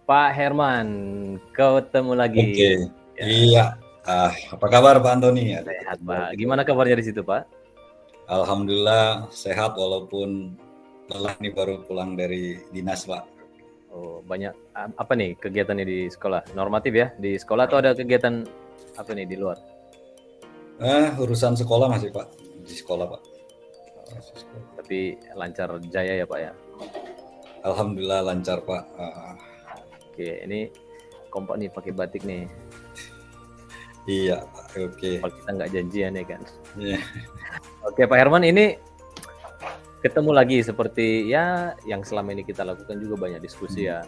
Pak Herman, ketemu lagi. Oke, Ya, iya. Apa kabar Pak Antoni? Aduh, sehat, ketemu Pak. lagi Gimana dong. kabarnya di situ, Pak? Alhamdulillah sehat walaupun lelah nih baru pulang dari dinas Pak. Oh, banyak apa nih kegiatannya di sekolah? Normatif ya? Di sekolah atau ada kegiatan apa nih di luar? Urusan sekolah masih Pak, di sekolah Pak. Masih sekolah. Tapi lancar jaya ya, Pak ya. Alhamdulillah lancar Pak. Oke, ini kompak nih pakai batik nih. Iya Pak, oke. Kalau kita nggak janjian ya kan. Iya. Oke, Pak Herman, ini ketemu lagi seperti ya yang selama ini kita lakukan juga banyak diskusi ya,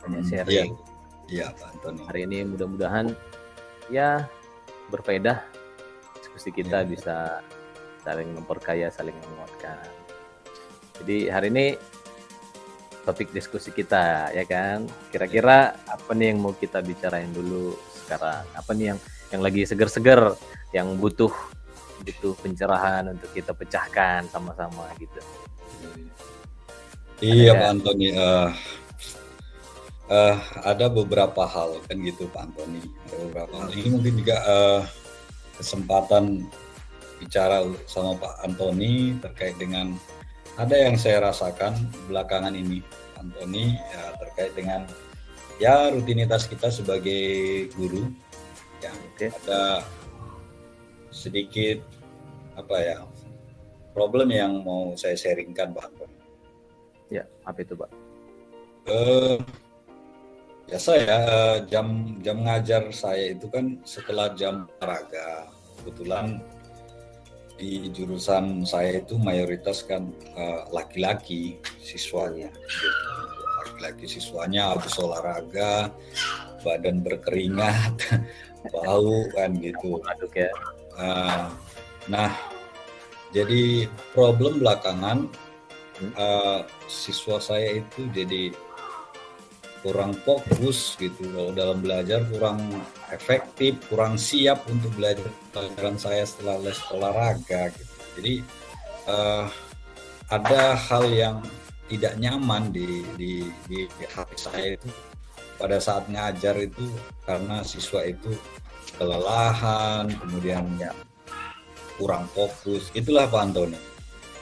banyak Iya, sharing. iya Pak Antoni. Hari ini mudah-mudahan ya berfaedah diskusi kita Iya. bisa saling memperkaya, saling menguatkan. Jadi hari ini topik diskusi kita ya kan, kira-kira apa nih yang mau kita bicarain dulu sekarang? Apa nih yang lagi seger-seger, yang butuh pencerahan untuk kita pecahkan sama-sama gitu. Iya Pak Antoni. Ada beberapa hal kan gitu Pak Antoni. Ada beberapa hal. Ini mungkin juga kesempatan bicara sama Pak Antoni terkait dengan ada yang saya rasakan belakangan ini Pak Antoni ya, terkait dengan ya rutinitas kita sebagai guru ya. Ada sedikit apa ya problem yang mau saya sharingkan Pak Antoni. Ya, apa itu Pak? Biasa ya jam ngajar saya itu kan setelah jam olahraga. Kebetulan di jurusan saya itu mayoritas kan laki-laki siswanya. Laki-laki siswanya habis olahraga, badan berkeringat, bau kan gitu. Aduk ya. Nah, jadi problem belakangan siswa saya itu jadi kurang fokus gitu kalau dalam belajar, kurang efektif, kurang siap untuk belajar pelajaran saya setelah les olahraga gitu. Jadi ada hal yang tidak nyaman di hati saya itu pada saat ngajar itu karena siswa itu kelelahan, kemudian kurang fokus. Itulah Pak Antoni.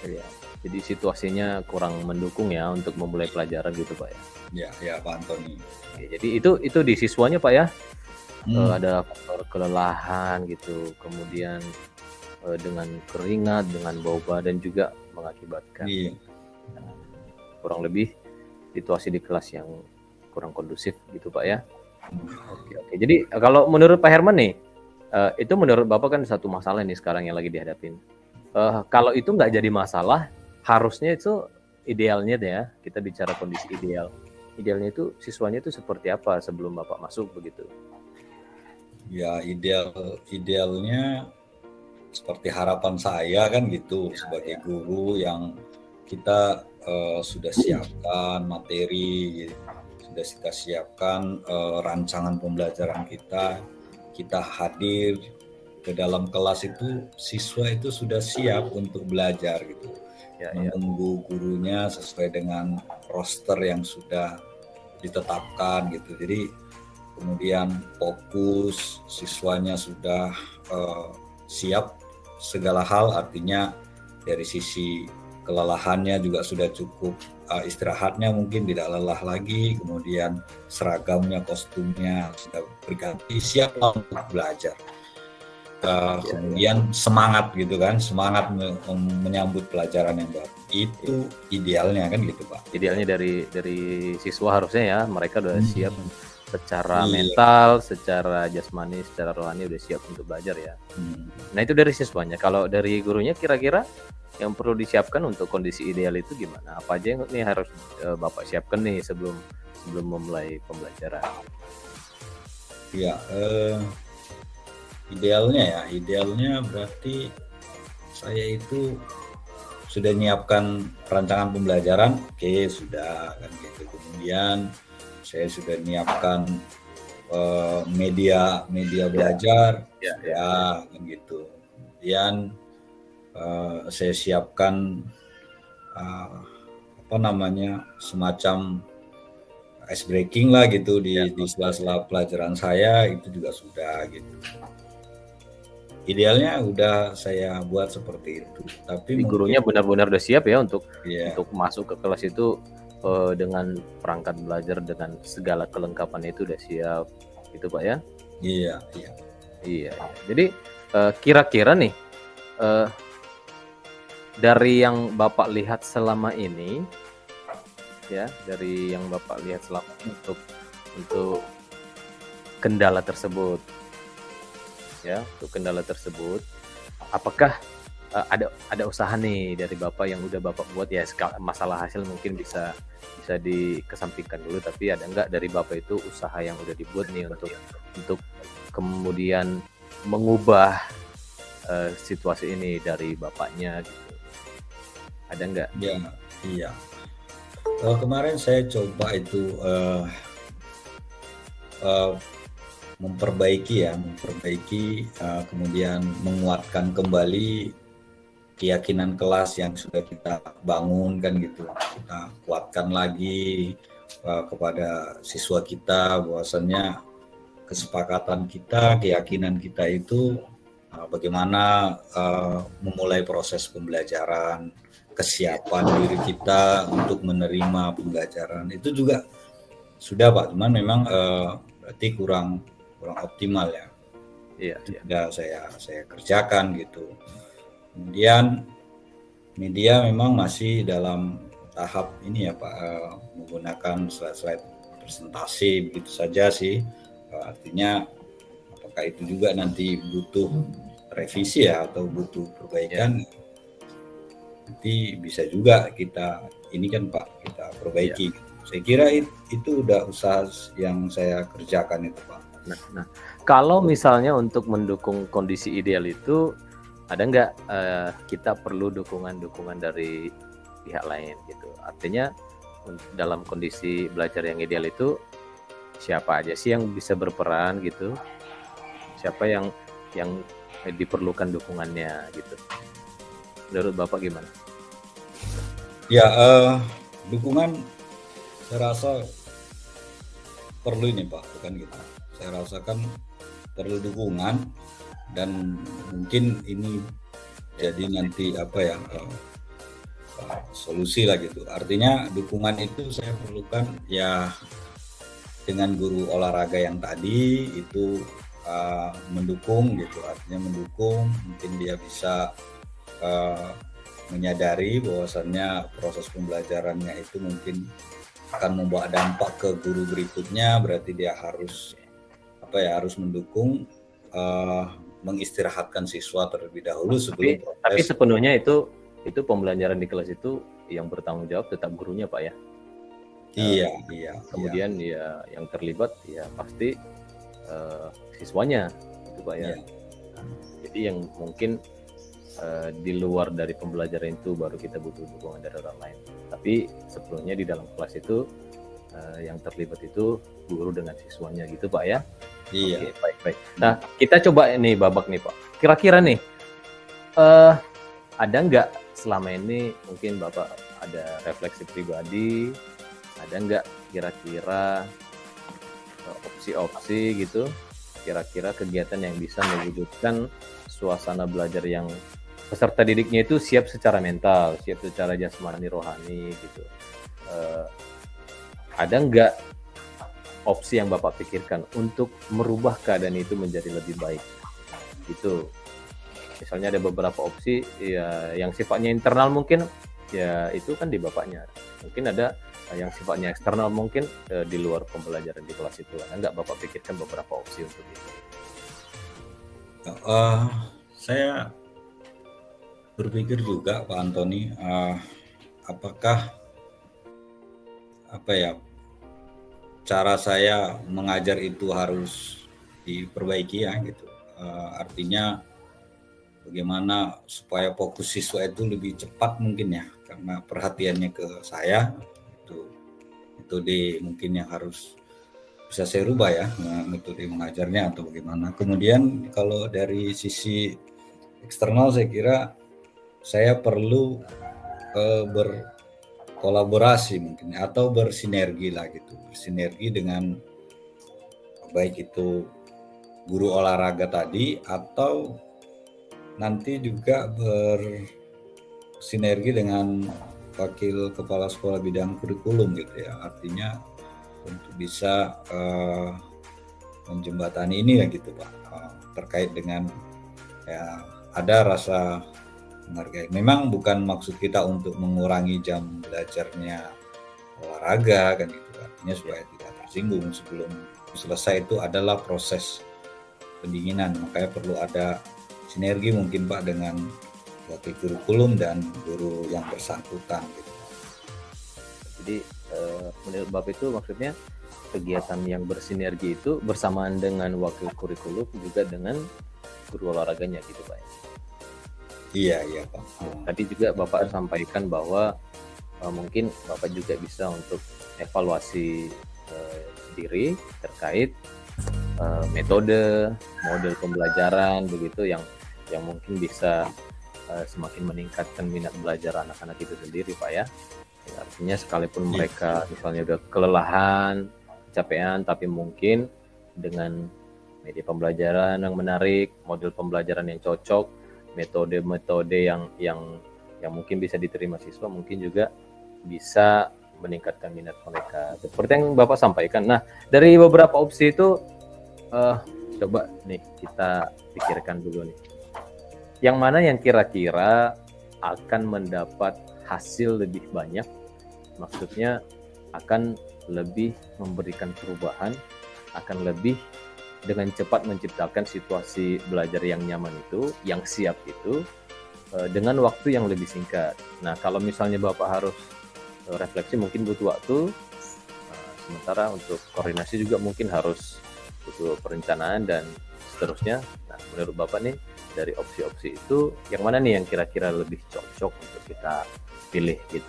Ya. Jadi situasinya kurang mendukung ya untuk memulai pelajaran gitu Pak ya. Ya Pak Antoni. Oke, jadi itu di siswanya Pak ya. Ada faktor kelelahan gitu, kemudian dengan keringat, dengan bau badan juga mengakibatkan kurang lebih situasi di kelas yang kurang kondusif gitu Pak ya. Oke. Jadi kalau menurut Pak Herman nih, itu menurut Bapak kan satu masalah nih sekarang yang lagi dihadapin. Kalau itu nggak jadi masalah, harusnya itu idealnya ya, kita bicara kondisi ideal. Idealnya itu siswanya itu seperti apa sebelum Bapak masuk begitu? Ya idealnya seperti harapan saya kan gitu sebagai guru yang kita sudah siapkan materi, sudah kita siapkan rancangan pembelajaran kita hadir ke dalam kelas itu siswa itu sudah siap untuk belajar gitu. Menunggu gurunya sesuai dengan roster yang sudah ditetapkan gitu. Jadi kemudian fokus, siswanya sudah siap segala hal, artinya dari sisi kelelahannya juga sudah cukup, istirahatnya mungkin tidak lelah lagi, kemudian seragamnya, kostumnya sudah berganti, siap untuk belajar. Kemudian semangat gitu kan, semangat menyambut pelajaran yang baru. Itu idealnya kan gitu Pak. Idealnya dari siswa harusnya ya, mereka udah siap secara mental, secara jasmani, secara rohani udah siap untuk belajar ya. Nah itu dari siswanya. Kalau dari gurunya kira-kira yang perlu disiapkan untuk kondisi ideal itu gimana? Apa aja yang nih harus Bapak siapkan nih sebelum memulai pembelajaran? Ya, idealnya berarti saya itu sudah menyiapkan rancangan pembelajaran, oke sudah kan gitu. Kemudian saya sudah menyiapkan media belajar, kan gitu. Kemudian saya siapkan semacam ice breaking lah gitu di sela-sela pelajaran saya, itu juga sudah gitu. Idealnya udah saya buat seperti itu, tapi gurunya benar-benar udah siap ya untuk masuk ke kelas itu dengan perangkat belajar dengan segala kelengkapan itu udah siap, gitu Pak ya? Iya. Jadi kira-kira nih dari yang Bapak lihat selama ini, ya, dari yang Bapak lihat selama untuk kendala tersebut. Ya, untuk kendala tersebut, apakah ada usaha nih dari Bapak yang udah Bapak buat ya, masalah hasil mungkin bisa dikesampingkan dulu, tapi ada enggak dari Bapak itu usaha yang udah dibuat nih untuk kemudian mengubah situasi ini dari Bapaknya gitu? Ada enggak? Iya. Kemarin saya coba itu memperbaiki, kemudian menguatkan kembali keyakinan kelas yang sudah kita bangun kan gitu. Kita kuatkan lagi kepada siswa kita bahwasannya kesepakatan kita, keyakinan kita itu bagaimana memulai proses pembelajaran, kesiapan diri kita untuk menerima pembelajaran itu juga sudah Pak, cuman memang berarti kurang optimal ya. Sudah saya kerjakan gitu. Kemudian media memang masih dalam tahap ini ya Pak, menggunakan slide presentasi begitu saja sih. Artinya apakah itu juga nanti butuh revisi ya atau butuh perbaikan? Nanti bisa juga kita ini kan Pak, kita perbaiki. Saya kira itu udah usaha yang saya kerjakan itu Pak. Nah, kalau misalnya untuk mendukung kondisi ideal itu ada nggak kita perlu dukungan dari pihak lain gitu? Artinya dalam kondisi belajar yang ideal itu siapa aja sih yang bisa berperan gitu? Siapa yang diperlukan dukungannya gitu? Menurut Bapak gimana? Ya, dukungan saya rasa perlu ini Pak, bukan gitu. Saya rasakan perlu dukungan dan mungkin ini jadi nanti solusi lah gitu. Artinya dukungan itu saya perlukan ya dengan guru olahraga yang tadi itu mendukung gitu. Artinya mendukung, mungkin dia bisa menyadari bahwasannya proses pembelajarannya itu mungkin akan membawa dampak ke guru berikutnya, berarti dia harus harus mendukung, mengistirahatkan siswa terlebih dahulu sebelum proses. Tapi sepenuhnya itu pembelajaran di kelas itu yang bertanggung jawab tetap gurunya Pak ya? Iya. Kemudian ya yang terlibat ya pasti siswanya itu Pak ya. Jadi yang mungkin di luar dari pembelajaran itu baru kita butuh dukungan dari orang lain. Tapi sepenuhnya di dalam kelas itu yang terlibat itu guru dengan siswanya gitu Pak ya. Iya. Oke, baik. Nah, kita coba ini babak nih Pak. Kira-kira nih ada nggak selama ini mungkin Bapak ada refleksi pribadi, ada nggak kira-kira opsi-opsi gitu, kira-kira kegiatan yang bisa mewujudkan suasana belajar yang peserta didiknya itu siap secara mental, siap secara jasmani rohani gitu. Ada nggak opsi yang Bapak pikirkan untuk merubah keadaan itu menjadi lebih baik gitu? Misalnya ada beberapa opsi ya yang sifatnya internal mungkin ya itu kan di Bapaknya, mungkin ada yang sifatnya eksternal mungkin di luar pembelajaran di kelas itu. Ada nggak Bapak pikirkan beberapa opsi untuk itu? Saya berpikir juga Pak Antoni, apakah cara saya mengajar itu harus diperbaiki ya gitu. Artinya bagaimana supaya fokus siswa itu lebih cepat mungkin ya, karena perhatiannya ke saya metode mungkin yang harus bisa saya rubah ya, metode mengajarnya atau bagaimana. Kemudian kalau dari sisi eksternal saya kira saya perlu kolaborasi mungkin atau bersinergi lah gitu, bersinergi dengan baik itu guru olahraga tadi atau nanti juga bersinergi dengan wakil kepala sekolah bidang kurikulum gitu ya, artinya untuk bisa menjembatani ini ya gitu Pak, terkait dengan ya ada rasa menghargai. Memang bukan maksud kita untuk mengurangi jam belajarnya olahraga kan gitu, artinya supaya tidak tersinggung. Sebelum selesai itu adalah proses pendinginan, makanya perlu ada sinergi mungkin Pak dengan wakil kurikulum dan guru yang bersangkutan gitu. Jadi menurut Bapak itu maksudnya kegiatan yang bersinergi itu bersamaan dengan wakil kurikulum juga dengan guru olahraganya gitu Pak. Iya Pak. Tadi juga Bapak sampaikan bahwa mungkin Bapak juga bisa untuk evaluasi diri terkait metode, model pembelajaran begitu yang mungkin bisa semakin meningkatkan minat belajar anak-anak itu sendiri Pak ya. Artinya sekalipun mereka misalnya udah kelelahan, kecapean, tapi mungkin dengan media pembelajaran yang menarik, model pembelajaran yang cocok, metode-metode yang mungkin bisa diterima siswa, mungkin juga bisa meningkatkan minat mereka. Seperti yang Bapak sampaikan. Nah, dari beberapa opsi itu coba nih kita pikirkan dulu nih. Yang mana yang kira-kira akan mendapat hasil lebih banyak, maksudnya akan lebih memberikan perubahan, akan lebih dengan cepat menciptakan situasi belajar yang nyaman itu, yang siap itu, dengan waktu yang lebih singkat. Nah, kalau misalnya Bapak harus refleksi mungkin butuh waktu, sementara untuk koordinasi juga mungkin harus butuh perencanaan dan seterusnya. Nah, menurut Bapak nih, dari opsi-opsi itu, yang mana nih yang kira-kira lebih cocok untuk kita pilih gitu?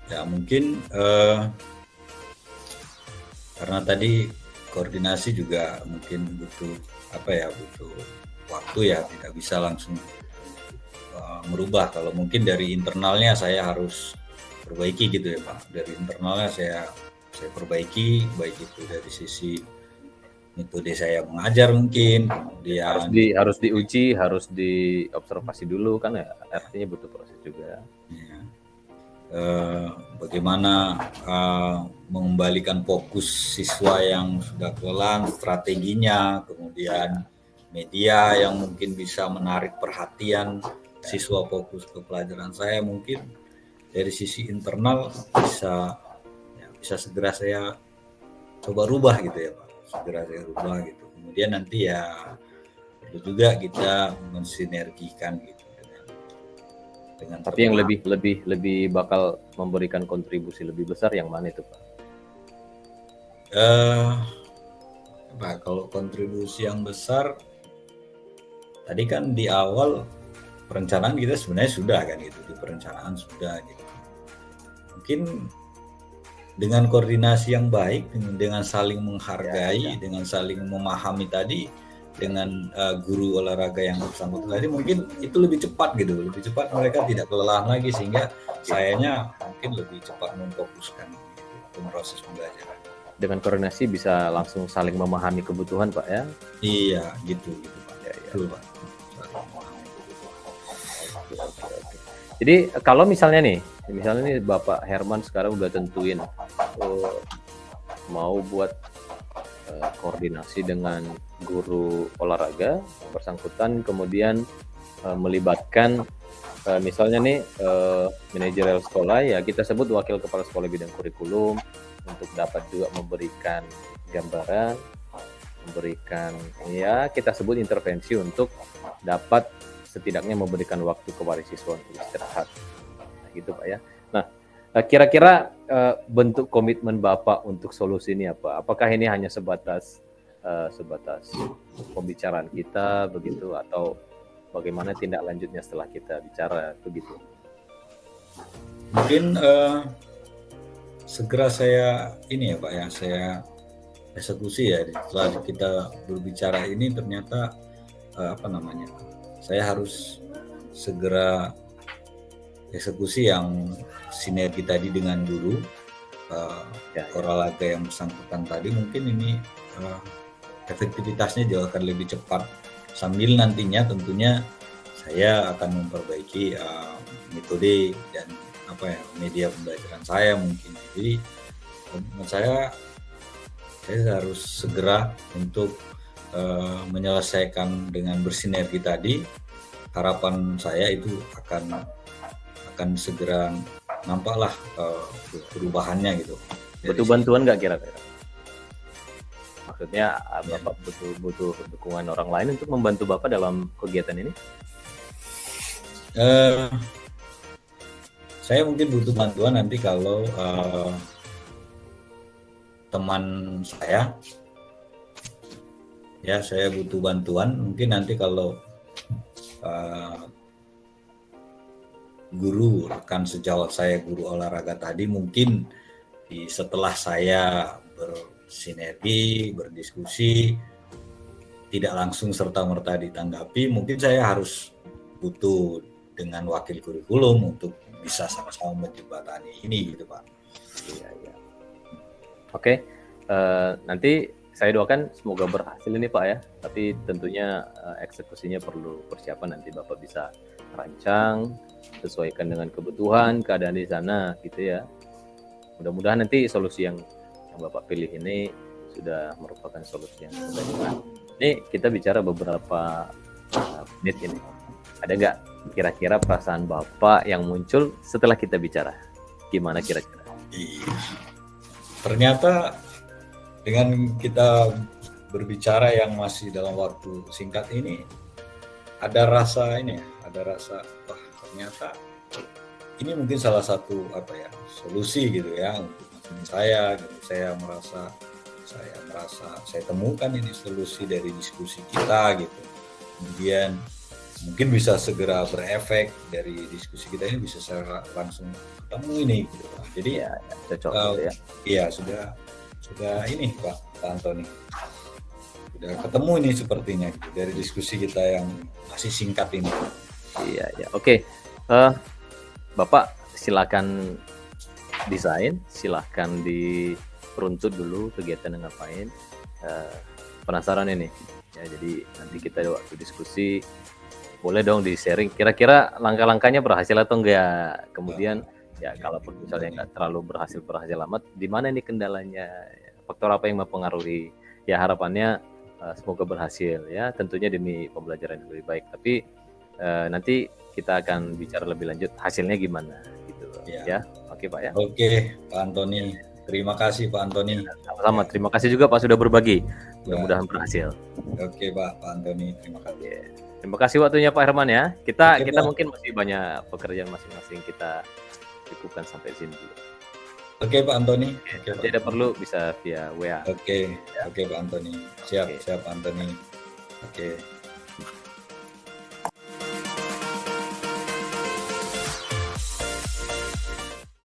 Ya mungkin karena tadi koordinasi juga mungkin butuh butuh waktu ya, tidak bisa langsung merubah. Kalau mungkin dari internalnya saya harus perbaiki gitu ya Pak, dari internalnya saya perbaiki, baik itu dari sisi metode saya mengajar mungkin, kemudian harus diuji, harus diobservasi dulu kan ya, artinya butuh proses juga. Ya. Bagaimana mengembalikan fokus siswa yang sudah kelelahan, strateginya, kemudian media yang mungkin bisa menarik perhatian siswa fokus ke pelajaran saya, mungkin dari sisi internal bisa segera saya coba rubah gitu ya Pak, segera saya rubah gitu. Kemudian nanti ya perlu juga kita mensinergikan gitu dengan tapi yang lebih bakal memberikan kontribusi lebih besar yang mana itu Pak? Pak, kalau kontribusi yang besar tadi kan di awal perencanaan kita sebenarnya sudah kan gitu, di perencanaan sudah gitu. Mungkin dengan koordinasi yang baik, dengan saling menghargai, dengan saling memahami tadi, dengan guru olahraga yang bersangkutan tadi, mungkin itu lebih cepat gitu, lebih cepat mereka tidak kelelahan lagi, sehingga sayanya mungkin lebih cepat memfokuskan gitu, proses pembelajaran. Dengan koordinasi bisa langsung saling memahami kebutuhan Pak ya? Iya gitu Pak. Ya. Betul Pak. Jadi kalau misalnya nih Bapak Herman sekarang udah tentuin mau buat koordinasi dengan guru olahraga bersangkutan, kemudian melibatkan misalnya nih manajerial sekolah, ya kita sebut wakil kepala sekolah bidang kurikulum, untuk dapat juga memberikan gambaran, memberikan ya kita sebut intervensi untuk dapat setidaknya memberikan waktu kepada siswa untuk istirahat, nah, gitu Pak ya. Nah, kira-kira bentuk komitmen Bapak untuk solusi ini apa? Apakah ini hanya sebatas pembicaraan kita begitu, atau bagaimana tindak lanjutnya setelah kita bicara begitu? Mungkin segera saya saya eksekusi ya, setelah kita berbicara ini ternyata saya harus segera eksekusi yang sinergi tadi dengan guru, olahraga yang bersangkutan tadi, mungkin ini efektivitasnya jauh akan lebih cepat, sambil nantinya tentunya saya akan memperbaiki metode dan media pembelajaran saya mungkin. Jadi menurut saya harus segera untuk menyelesaikan dengan bersinergi tadi. Harapan saya itu akan segera nampaklah perubahannya gitu. Butuh bantuan nggak kira-kira? Maksudnya Bapak butuh dukungan orang lain untuk membantu Bapak dalam kegiatan ini? Saya mungkin butuh bantuan nanti kalau teman saya, ya saya butuh bantuan mungkin nanti kalau guru rekan sejawat saya, guru olahraga tadi, mungkin setelah saya bersinergi, berdiskusi, tidak langsung serta-merta ditanggapi, mungkin saya harus butuh dengan wakil kurikulum untuk bisa sama-sama menjembatani ini gitu Pak. Iya. Oke, nanti saya doakan semoga berhasil ini Pak ya, tapi tentunya eksekusinya perlu persiapan, nanti Bapak bisa rancang, sesuaikan dengan kebutuhan, keadaan di sana gitu ya. Mudah-mudahan nanti solusi yang Bapak pilih ini sudah merupakan solusi yang terbaik. Ini kita bicara beberapa menit ini. Ada nggak kira-kira perasaan Bapak yang muncul setelah kita bicara? Gimana kira-kira? Ternyata dengan kita berbicara yang masih dalam waktu singkat ini, ada rasa wah ternyata ini mungkin salah satu solusi gitu ya untuk saya gitu. Saya temukan ini solusi dari diskusi kita gitu. Kemudian mungkin bisa segera berefek dari diskusi kita ini, bisa saya langsung ketemu ini gitu Pak. Jadi cocok ya. Iya, sudah ini Pak Antoni. Sudah ketemu ini sepertinya gitu, dari diskusi kita yang masih singkat ini. Iya. Oke. Bapak silakan desain, silakan diruntut dulu kegiatan yang ngapain. Penasaran ini. Ya, jadi nanti kita waktu diskusi boleh dong di-sharing kira-kira langkah-langkahnya berhasil atau enggak. Kemudian kalaupun misalnya nggak terlalu berhasil amat, di mana ini kendalanya, faktor apa yang mempengaruhi. Ya harapannya semoga berhasil ya, tentunya demi pembelajaran yang lebih baik. Tapi nanti kita akan bicara lebih lanjut hasilnya gimana gitu ya. Oke Pak ya. Oke Pak Antoni, terima kasih Pak Antoni. Sama-sama, terima kasih juga Pak sudah berbagi. Mudah-mudahan berhasil. Oke Pak Antoni, terima kasih. Terima kasih waktunya Pak Herman ya. Kita mungkin masih banyak pekerjaan masing-masing, kita cukupkan sampai sini dulu. Oke Pak Antoni. Tidak perlu bisa via WA. Oke Pak Antoni. Siap Pak Antoni. Oke.